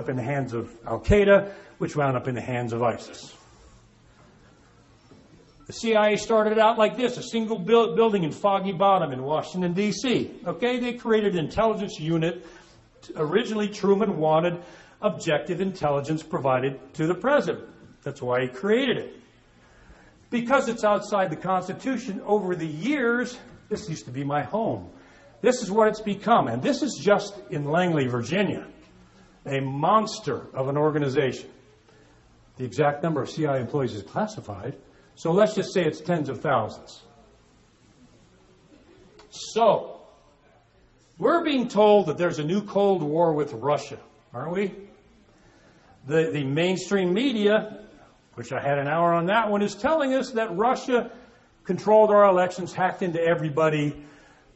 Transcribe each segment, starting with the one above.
up in the hands of Al-Qaeda, which wound up in the hands of ISIS. The CIA started out like this, a single building in Foggy Bottom in Washington, D.C. Okay, they created an intelligence unit. Originally, Truman wanted objective intelligence provided to the president. That's why he created it. Because it's outside the Constitution, over the years, this used to be my home. This is what it's become. And this is just in Langley, Virginia, a monster of an organization. The exact number of CIA employees is classified. So let's just say it's tens of thousands. So, we're being told that there's a new Cold War with Russia, aren't we? The mainstream media, which I had an hour on that one, is telling us that Russia controlled our elections, hacked into everybody.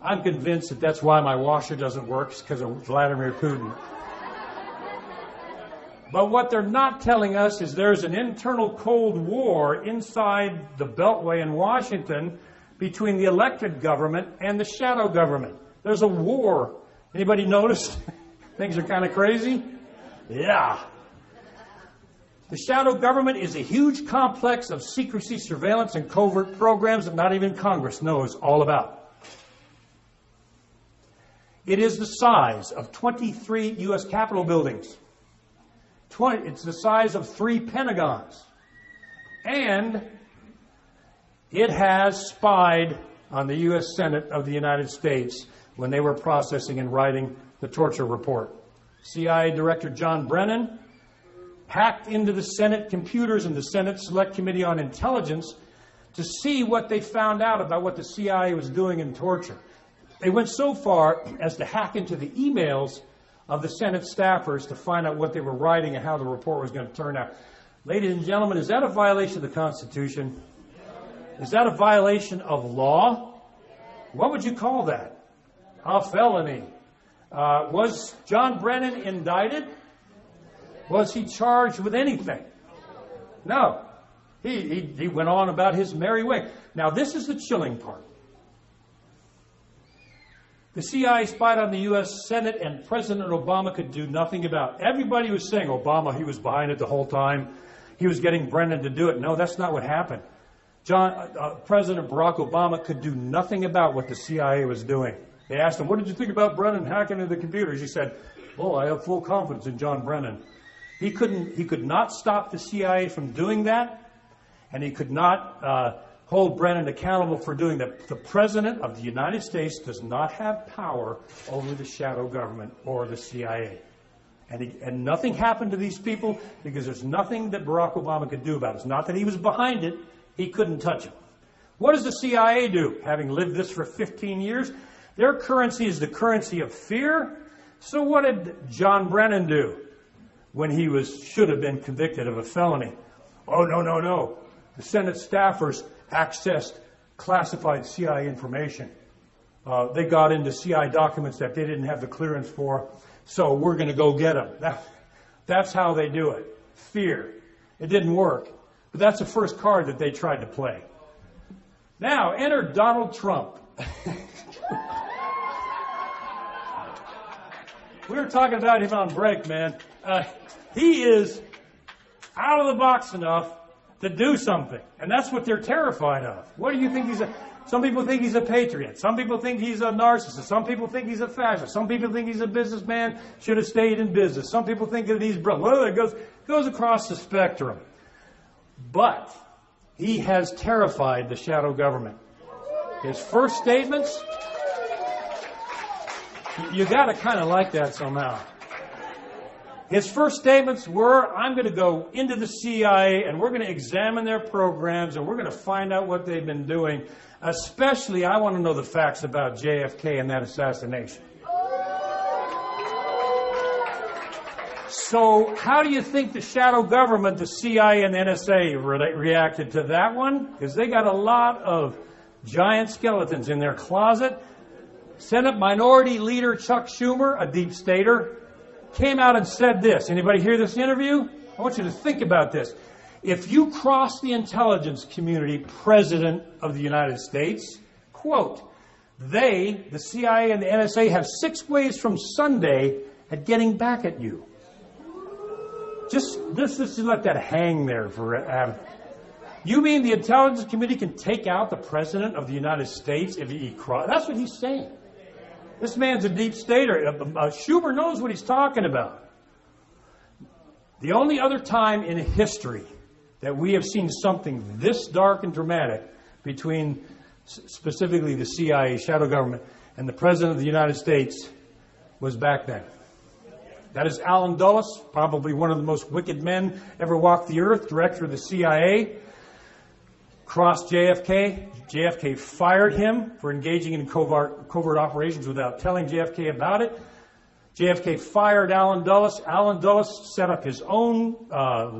I'm convinced that that's why my washer doesn't work, it's because of Vladimir Putin. But what they're not telling us is there's an internal Cold War inside the Beltway in Washington between the elected government and the shadow government. There's a war. Anybody notice? Things are kind of crazy? Yeah. The shadow government is a huge complex of secrecy, surveillance, and covert programs that not even Congress knows all about. It is the size of 23 U.S. Capitol buildings. It's the size of 3 Pentagons. And it has spied on the U.S. Senate of the United States when they were processing and writing the torture report. CIA Director John Brennan hacked into the Senate computers and the Senate Select Committee on Intelligence to see what they found out about what the CIA was doing in torture. They went so far as to hack into the emails of the Senate staffers to find out what they were writing and how the report was going to turn out. Ladies and gentlemen, is that a violation of the Constitution? Is that a violation of law? What would you call that? A felony. Was John Brennan indicted? Was he charged with anything? No. He went on about his merry way. Now, this is the chilling part. The CIA spied on the U.S. Senate, and President Obama could do nothing about it. Everybody was saying Obama, he was behind it the whole time. He was getting Brennan to do it. No, that's not what happened. President Barack Obama could do nothing about what the CIA was doing. They asked him, what did you think about Brennan hacking into the computers? He said, well, I have full confidence in John Brennan. He could not stop the CIA from doing that, and he could not hold Brennan accountable for doing that. The President of the United States does not have power over the shadow government or the CIA. And nothing happened to these people because there's nothing that Barack Obama could do about it. It's not that he was behind it. He couldn't touch it. What does the CIA do? Having lived this for 15 years, their currency is the currency of fear. So what did John Brennan do when he should have been convicted of a felony? Oh, no. The Senate staffers accessed classified CIA information. They got into CIA documents that they didn't have the clearance for, so we're going to go get them. That's how they do it. Fear. It didn't work. But that's the first card that they tried to play. Now, enter Donald Trump. We were talking about him on break, man. He is out of the box enough to do something. And that's what they're terrified of. What do you think some people think he's a patriot. Some people think he's a narcissist. Some people think he's a fascist. Some people think he's a businessman, should have stayed in business. Some people think that he's brilliant. Well, it goes across the spectrum. But he has terrified the shadow government. His first statements, you got to kind of like that somehow. His first statements were, I'm going to go into the CIA and we're going to examine their programs and we're going to find out what they've been doing. Especially, I want to know the facts about JFK and that assassination. So how do you think the shadow government, the CIA and the NSA, reacted to that one? Because they got a lot of giant skeletons in their closet. Senate Minority Leader Chuck Schumer, a deep stater, came out and said this. Anybody hear this interview? I want you to think about this. If you cross the intelligence community, President of the United States, quote, the CIA and the NSA, have 6 ways from Sunday at getting back at you. Just let that hang there for. You mean the intelligence committee can take out the president of the United States if he crosses? That's what he's saying. This man's a deep stater. Schumer knows what he's talking about. The only other time in history that we have seen something this dark and dramatic between specifically the CIA, shadow government, and the President of the United States was back then. That is Allen Dulles, probably one of the most wicked men ever walked the earth, director of the CIA, crossed JFK. JFK fired him for engaging in covert operations without telling JFK about it. JFK fired Allen Dulles. Allen Dulles set up his own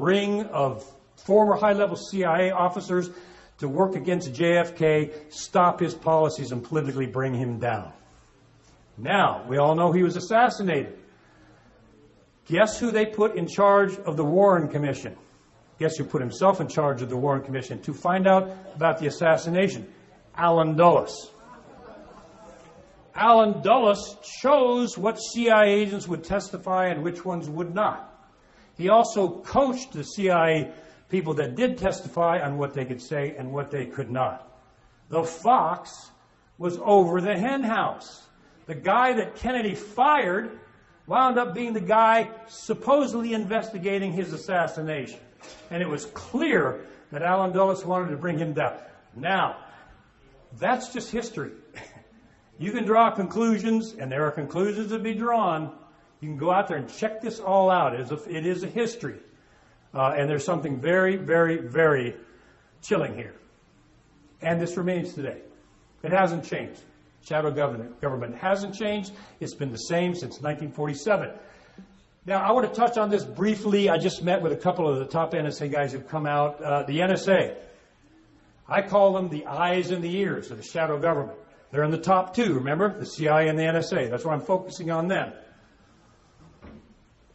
ring of former high-level CIA officers to work against JFK, stop his policies, and politically bring him down. Now, we all know he was assassinated. Guess who they put in charge of the Warren Commission? Guess who put himself in charge of the Warren Commission to find out about the assassination? Allen Dulles. Allen Dulles chose what CIA agents would testify and which ones would not. He also coached the CIA people that did testify on what they could say and what they could not. The fox was over the hen house. The guy that Kennedy fired wound up being the guy supposedly investigating his assassination. And it was clear that Allen Dulles wanted to bring him down. Now, that's just history. You can draw conclusions, and there are conclusions to be drawn. You can go out there and check this all out. It is a history. And there's something very, very, very chilling here. And this remains today. It hasn't changed. Shadow government hasn't changed. It's been the same since 1947. Now, I want to touch on this briefly. I just met with a couple of the top NSA guys who've come out. The NSA, I call them the eyes and the ears of the shadow government. They're in the top two, remember? The CIA and the NSA. That's why I'm focusing on them.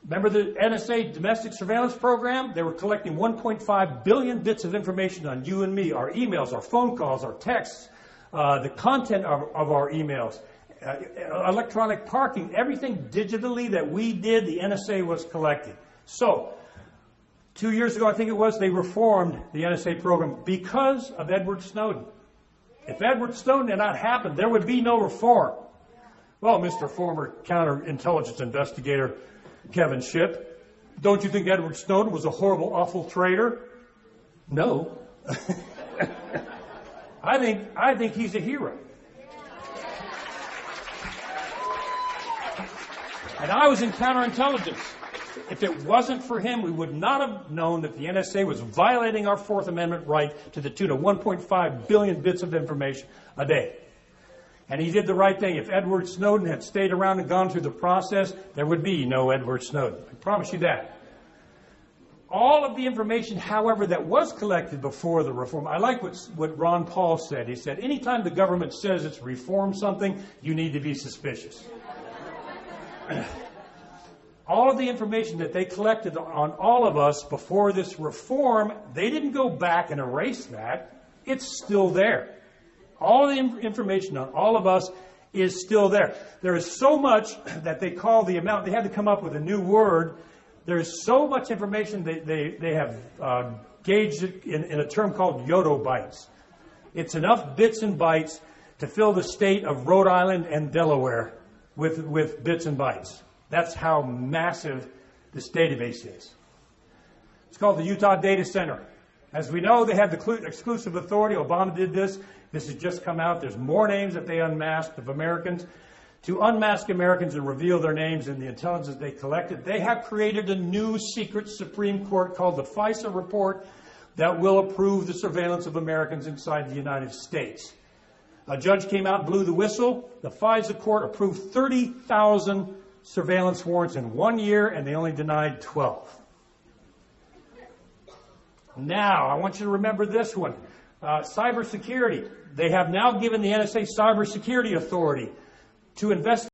Remember the NSA domestic surveillance program? They were collecting 1.5 billion bits of information on you and me, our emails, our phone calls, our texts, the content of our emails, electronic parking, everything digitally that we did, the NSA was collecting. So, 2 years ago, I think it was, they reformed the NSA program because of Edward Snowden. If Edward Snowden had not happened, there would be no reform. Well, Mr. Former counterintelligence investigator Kevin Shipp, don't you think Edward Snowden was a horrible, awful traitor? No. I think he's a hero. And I was in counterintelligence. If it wasn't for him, we would not have known that the NSA was violating our Fourth Amendment right to the tune of 1.5 billion bits of information a day. And he did the right thing. If Edward Snowden had stayed around and gone through the process, there would be no Edward Snowden. I promise you that. All of the information, however, that was collected before the reform, I like what Ron Paul said. He said, anytime the government says it's reformed something, you need to be suspicious. All of the information that they collected on all of us before this reform, they didn't go back and erase that. It's still there. All of the information on all of us is still there. There is so much that they call the amount. They had to come up with a new word. There is so much information they have gauged it in a term called yottabytes. It's enough bits and bytes to fill the state of Rhode Island and Delaware with bits and bytes. That's how massive this database is. It's called the Utah Data Center. As we know, they have the exclusive authority. Obama did this. This has just come out. There's more names that they unmasked of Americans. To unmask Americans and reveal their names and the intelligence they collected, they have created a new secret Supreme Court called the FISA report that will approve the surveillance of Americans inside the United States. A judge came out and blew the whistle. The FISA court approved 30,000 surveillance warrants in 1 year, and they only denied 12. Now, I want you to remember this one. Cybersecurity. They have now given the NSA cybersecurity authority to investigate